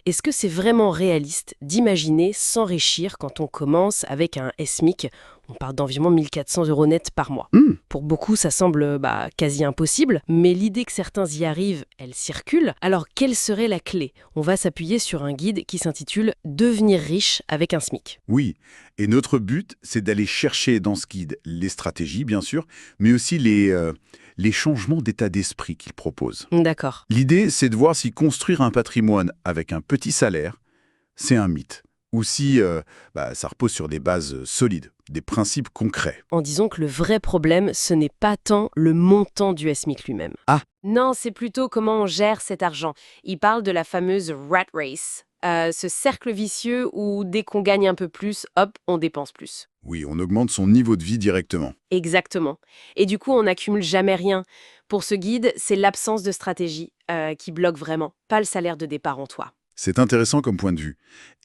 Est-ce que c'est vraiment réaliste d'imaginer s'enrichir quand on commence avec un SMIC? On parle d'environ 1 400 € net par mois. Hmm. Pour beaucoup, ça semble quasi impossible, mais l'idée que certains y arrivent, elle circule. Alors, quelle serait la clé? On va s'appuyer sur un guide qui s'intitule Devenir riche avec un SMIC. Oui, et notre but, c'est d'aller chercher dans ce guide les stratégies, bien sûr, mais aussi les changements d'état d'esprit qu'il propose. D'accord. L'idée, c'est de voir si construire un patrimoine avec un petit salaire, c'est un mythe, ou si ça repose sur des bases solides, des principes concrets. En disant que le vrai problème, ce n'est pas tant le montant du SMIC lui-même. Ah. Non, c'est plutôt comment on gère cet argent. Il parle de la fameuse rat race, ce cercle vicieux où dès qu'on gagne un peu plus, hop, on dépense plus. Oui, on augmente son niveau de vie directement. Exactement. Et du coup, on n'accumule jamais rien. Pour ce guide, c'est l'absence de stratégie qui bloque vraiment, pas le salaire de départ en toi. C'est intéressant comme point de vue.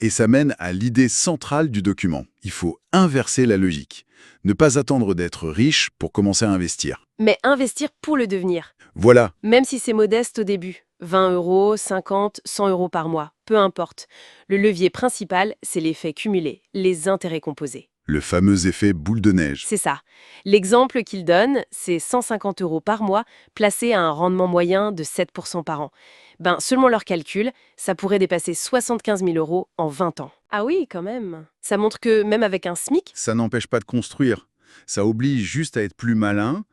Et ça mène à l'idée centrale du document. Il faut inverser la logique. Ne pas attendre d'être riche pour commencer à investir. Mais investir pour le devenir, Voilà, même si c'est modeste au début. 20 €, 50, 100 € par mois, peu importe. Le levier principal, c'est l'effet cumulé, les intérêts composés. le fameux effet boule de neige. C'est ça. L'exemple qu'il donne, c'est 150 € par mois placés à un rendement moyen de 7% par an. Selon leurs calculs, ça pourrait dépasser 75 000 € en 20 ans. Ah oui, quand même. Ça montre que même avec un SMIC, Ça n'empêche pas de construire. Ça oblige juste à être plus malin,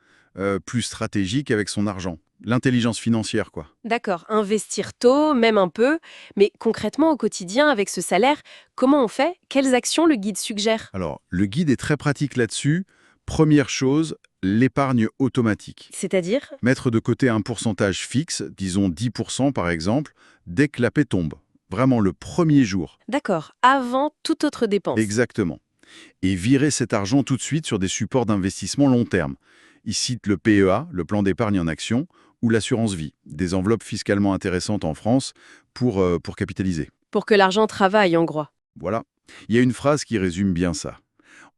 plus stratégique avec son argent. L'intelligence financière, quoi. d'accord, investir tôt, même un peu, mais concrètement au quotidien avec ce salaire, comment on fait? Quelles actions le guide suggère? Alors, le guide est très pratique là-dessus. Première chose, l'épargne automatique. C'est-à-dire? Mettre de côté un pourcentage fixe, disons 10% par exemple, dès que la paie tombe. Vraiment le premier jour. D'accord, avant toute autre dépense. Exactement. Et virer cet argent tout de suite sur des supports d'investissement long terme. Il cite le PEA, le plan d'épargne en action, ou l'assurance vie, des enveloppes fiscalement intéressantes en France pour capitaliser. Pour que l'argent travaille, en gros. Voilà. Il y a une phrase qui résume bien ça.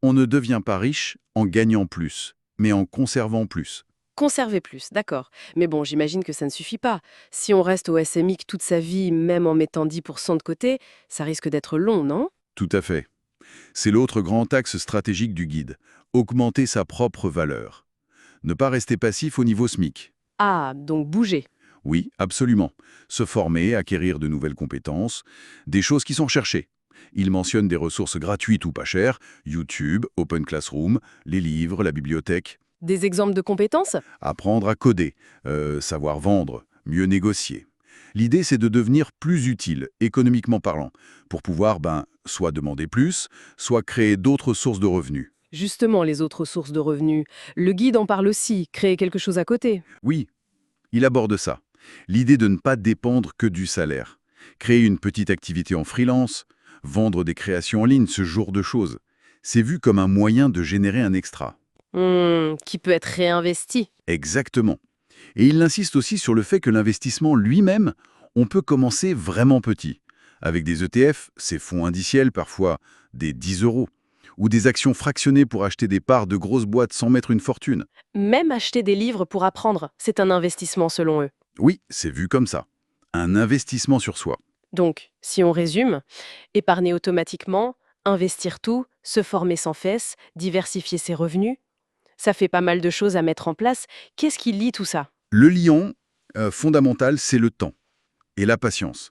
On ne devient pas riche en gagnant plus, mais en conservant plus. Conserver plus, d'accord. Mais bon, j'imagine que ça ne suffit pas. Si on reste au SMIC toute sa vie, même en mettant 10% de côté, ça risque d'être long, non? Tout à fait. C'est l'autre grand axe stratégique du guide. Augmenter sa propre valeur. Ne pas rester passif au niveau SMIC. Ah, donc bouger. Oui, absolument. Se former, acquérir de nouvelles compétences, des choses qui sont recherchées. Il mentionne des ressources gratuites ou pas chères, YouTube, Open Classroom, les livres, la bibliothèque. Des exemples de compétences? Apprendre à coder, savoir vendre, mieux négocier. L'idée, c'est de devenir plus utile, économiquement parlant, pour pouvoir, soit demander plus, soit créer d'autres sources de revenus. Justement, les autres sources de revenus. Le guide en parle aussi, créer quelque chose à côté. Oui, il aborde ça. L'idée de ne pas dépendre que du salaire. Créer une petite activité en freelance, vendre des créations en ligne, ce genre de choses. C'est vu comme un moyen de générer un extra. Qui peut être réinvesti. Exactement. Et il insiste aussi sur le fait que l'investissement lui-même, on peut commencer vraiment petit. Avec des ETF, ces fonds indiciels, parfois des 10 €, ou des actions fractionnées pour acheter des parts de grosses boîtes sans mettre une fortune. Même acheter des livres pour apprendre, c'est un investissement selon eux. Oui, c'est vu comme ça. Un investissement sur soi. Donc, si on résume, épargner automatiquement, investir tout, se former sans fesses, diversifier ses revenus, ça fait pas mal de choses à mettre en place. Qu'est-ce qui lie tout ça? Le liant fondamental, c'est le temps et la patience.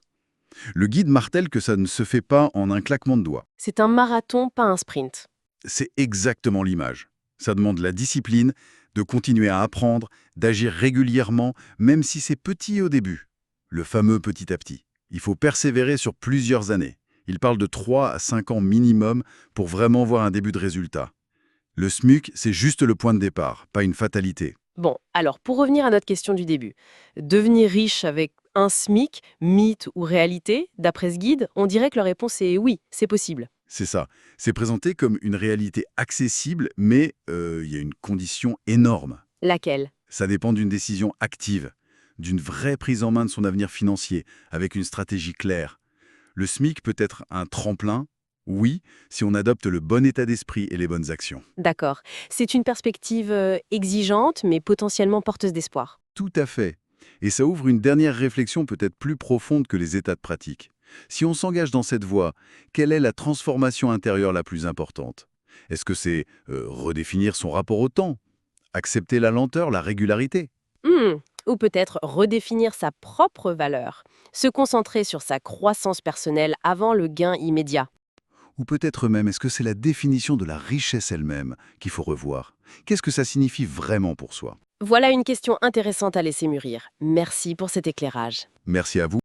Le guide martèle que ça ne se fait pas en un claquement de doigts. C'est un marathon, pas un sprint. C'est exactement l'image. Ça demande la discipline, de continuer à apprendre, d'agir régulièrement, même si c'est petit au début. Le fameux petit à petit. Il faut persévérer sur plusieurs années. Il parle de 3 à 5 ans minimum pour vraiment voir un début de résultat. Le SMUC, c'est juste le point de départ, pas une fatalité. Bon, alors pour revenir à notre question du début, devenir riche avec un SMIC, mythe ou réalité, d'après ce guide, on dirait que la réponse est oui, c'est possible. C'est ça. C'est présenté comme une réalité accessible, mais il y a une condition énorme. Laquelle? Ça dépend d'une décision active, d'une vraie prise en main de son avenir financier, avec une stratégie claire. Le SMIC peut être un tremplin, oui, si on adopte le bon état d'esprit et les bonnes actions. D'accord. C'est une perspective exigeante, mais potentiellement porteuse d'espoir. Tout à fait. Et ça ouvre une dernière réflexion peut-être plus profonde que les états de pratique. Si on s'engage dans cette voie, quelle est la transformation intérieure la plus importante? Est-ce que c'est redéfinir son rapport au temps? Accepter la lenteur, la régularité? Hmm, ou peut-être redéfinir sa propre valeur, se concentrer sur sa croissance personnelle avant le gain immédiat. Ou peut-être même, est-ce que c'est la définition de la richesse elle-même qu'il faut revoir? Qu'est-ce que ça signifie vraiment pour soi? Voilà une question intéressante à laisser mûrir. Merci pour cet éclairage. Merci à vous.